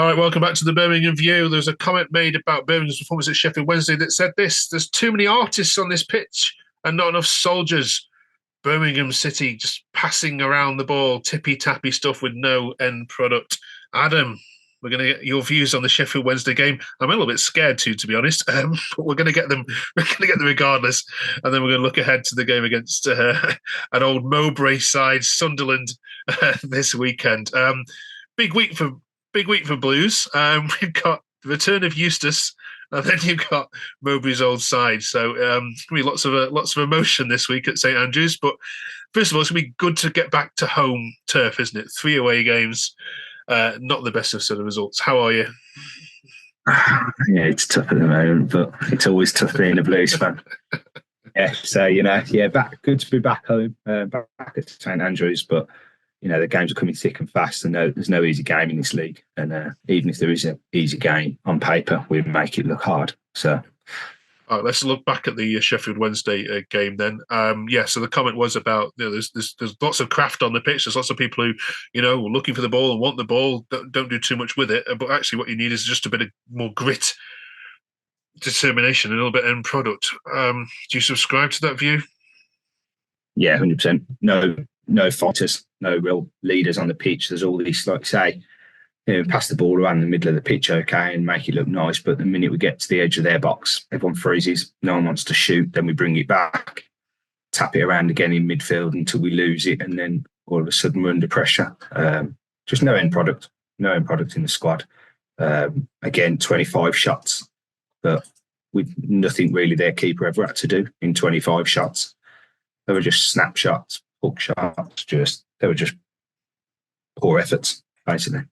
All right, welcome back to the Birmingham View. There's a comment made about Birmingham's performance at Sheffield Wednesday that said this: there's too many artists on this pitch and not enough soldiers. Birmingham City just passing around the ball, tippy tappy stuff with no end product. Adam, we're going to get your views on the Sheffield Wednesday game. I'm a little bit scared to be honest, but we're going to get them. We're going to get them regardless, and then we're going to look ahead to the game against an old Mowbray side, Sunderland, this weekend. Big week for Blues. We've got the return of Eustace, and then you've got Mowbray's old side. So going to be lots of emotion this week at St Andrews. But first of all, it's going to be good to get back to home turf, isn't it? 3 away games, not the best of sort of results. How are you? Yeah, it's tough at the moment, but it's always tough being a Blues fan. Yeah, so good to be back home, back at St Andrews, but. The games are coming thick and fast, and there's no easy game in this league. And even if there is an easy game on paper, we make it look hard. So, all right, let's look back at the Sheffield Wednesday game then. So the comment was about there's lots of craft on the pitch. There's lots of people who are looking for the ball and want the ball. Don't do too much with it, but actually what you need is just a bit of more grit, determination, a little bit end product. Do you subscribe to that view? Yeah, 100%. No fighters, no real leaders on the pitch. There's all these, like say, pass the ball around the middle of the pitch, okay, and make it look nice. But the minute we get to the edge of their box, everyone freezes. No one wants to shoot. Then we bring it back, tap it around again in midfield until we lose it, and then all of a sudden we're under pressure. Just no end product. No end product in the squad. Again, 25 shots, but with nothing really their keeper ever had to do in 25 shots. They were just snapshots. Hook shots, they were just poor efforts, basically.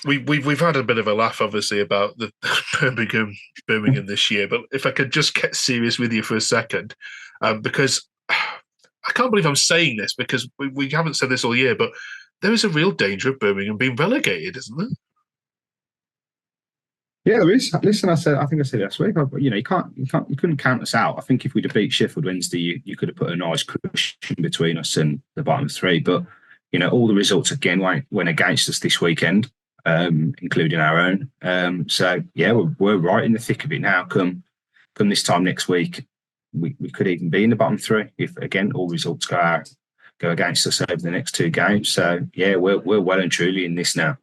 We've had a bit of a laugh, obviously, about the Birmingham this year. But if I could just get serious with you for a second, because I can't believe I'm saying this because we haven't said this all year, but there is a real danger of Birmingham being relegated, isn't there? Yeah, there is. Listen, I think I said it last week. You couldn't count us out. I think if we'd have beat Sheffield Wednesday, you could have put a nice cushion between us and the bottom three. But all the results again went against us this weekend, including our own. So yeah, we're right in the thick of it now. Come this time next week, we could even be in the bottom three if again all results go against us over the next 2 games. So yeah, we're well and truly in this now.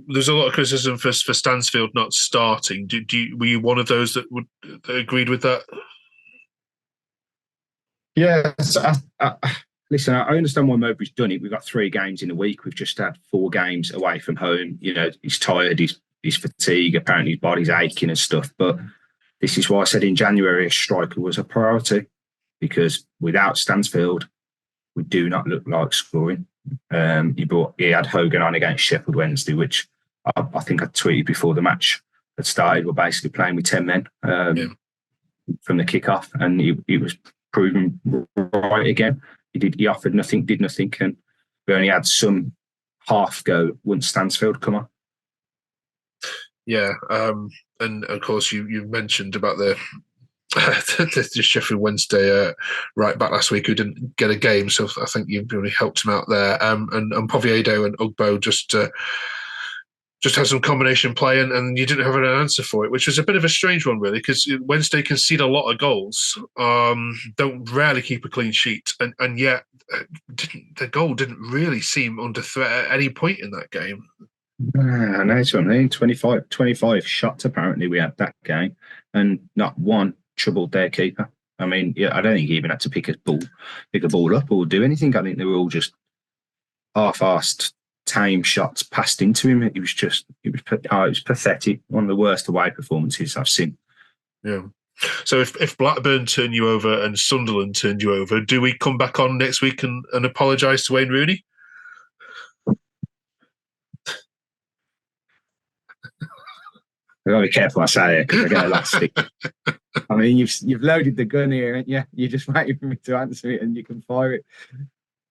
There's a lot of criticism for Stansfield not starting. Were you one of those that agreed with that? Yeah, listen, I understand why Mowbray's done it. We've got 3 games in a week. We've just had 4 games away from home. He's tired, he's fatigued, apparently his body's aching and stuff. But this is why I said in January a striker was a priority, because without Stansfield, we do not look like scoring. He had Hogan on against Sheffield Wednesday, which I think I tweeted before the match had started. We're basically playing with 10 men from the kickoff, and he was proven right again. He offered nothing, did nothing, and we only had some half go once Stansfield come on. Yeah, and of course you mentioned about the Sheffield Wednesday right back last week who didn't get a game, so I think you really helped him out there. And Poviedo and Ugbo just had some combination play, and you didn't have an answer for it, which was a bit of a strange one, really, because Wednesday concede a lot of goals, don't rarely keep a clean sheet, and yet the goal didn't really seem under threat at any point in that game. I know what I mean. 25 shots apparently we had that game, and not one troubled their keeper. I mean, I don't think he even had to pick a ball up or do anything. I think they were all just half-assed, tame shots passed into him. It was pathetic. One of the worst away performances I've seen. Yeah. So if Blackburn turned you over and Sunderland turned you over, do we come back on next week and apologise to Wayne Rooney? I've got to be careful what I say here because I get elastic. I mean, you've loaded the gun here, haven't you? You're just waiting for me to answer it and you can fire it.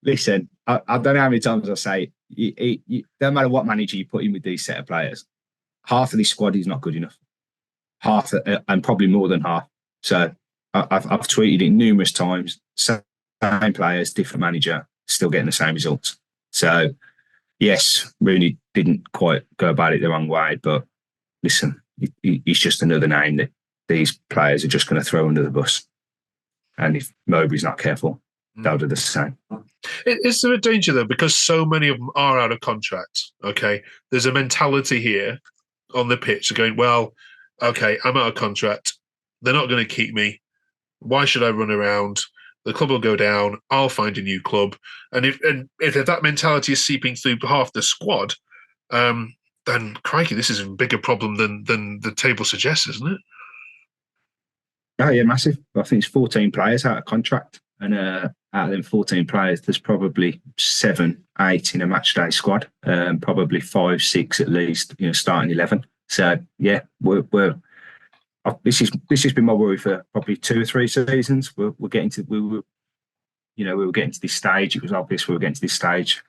Listen, I don't know how many times I say it. Don't matter what manager you put in with these set of players, half of this squad is not good enough. Half, and probably more than half. So I've tweeted it numerous times. Same players, different manager, still getting the same results. So Yes, Rooney didn't quite go about it the wrong way, but listen, he's just another name that these players are just going to throw under the bus. And if Mowbray's not careful, they'll do the same. Is there a danger though, because so many of them are out of contract? Okay, there's a mentality here on the pitch going, well, okay, I'm out of contract. They're not going to keep me. Why should I run around? The club will go down. I'll find a new club. And if that mentality is seeping through half the squad, then crikey, this is a bigger problem than the table suggests, isn't it? Oh yeah, massive. I think it's 14 players out of contract, and out of them 14 players, there's probably 7, 8 in a match day squad, probably 5, 6 at least, starting 11. So yeah, this has been my worry for probably 2 or 3 seasons. We were getting to this stage. It was obvious we were getting to this stage.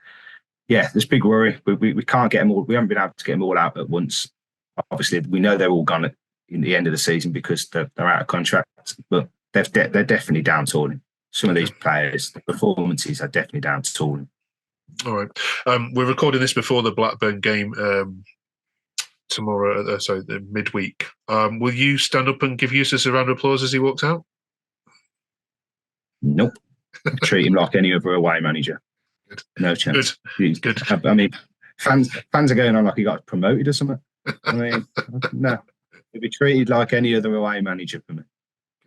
Yeah, there's big worry. We can't get them all. We haven't been able to get them all out at once. Obviously, we know they're all gone in the end of the season because they're out of contract, but they're definitely down tooling. Some of these players, the performances are definitely down to tooling. All right. We're recording this before the Blackburn game tomorrow, the midweek. Will you stand up and give Eustace a round of applause as he walks out? Nope. Treat him like any other away manager. Good. No chance. Good. I mean, fans are going on like he got promoted or something. I mean, no. He'll be treated like any other away manager for me.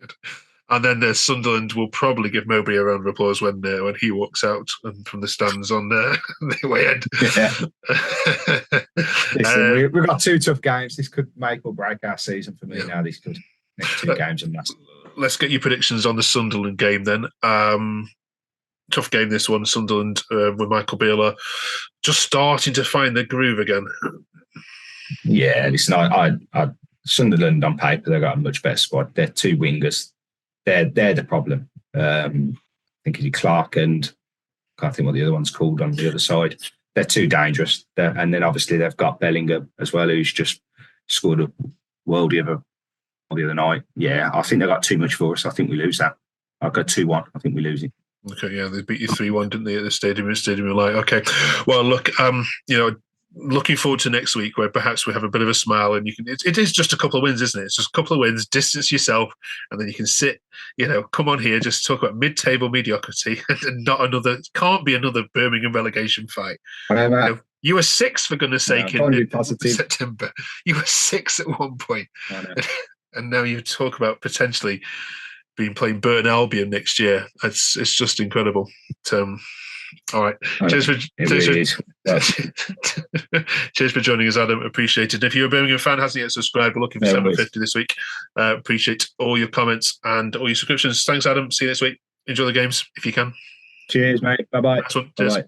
Good. And then Sunderland will probably give Mowbray a round of applause when he walks out from the stands on the way end. Yeah. Listen, we've got 2 tough games. This could make or break our season for me now. This could. Next 2 games and that's. Let's get your predictions on the Sunderland game then. Tough game this one, Sunderland with Michael Beale just starting to find their groove again. Yeah, listen, I Sunderland on paper, they've got a much better squad. They're 2 wingers. They're the problem. I think it's Clark and I can't think what the other one's called on the other side. They're too dangerous. And then obviously they've got Bellingham as well, who's just scored a worldie the other night. Yeah, I think they got too much for us. I think we lose that. I'll go 2-1. I think we lose it. Okay, yeah, they beat you 3-1, didn't they, at the stadium? You're like, okay, well, look, looking forward to next week where perhaps we have a bit of a smile and you can. It is just a couple of wins, isn't it? It's just a couple of wins, distance yourself, and then you can sit. Come on here, just talk about mid-table mediocrity and not another. Can't be another Birmingham relegation fight. You were 6th for goodness' sake in September. You were 6 at one point, and now you talk about potentially being playing Burton Albion next year. It's just incredible. All right. Cheers for joining us, Adam. Appreciate it. If you're a Birmingham fan, hasn't yet subscribed, we're looking for 750 this week. Appreciate all your comments and all your subscriptions. Thanks, Adam. See you next week. Enjoy the games if you can. Cheers, mate. Bye-bye. Cheers. Bye-bye.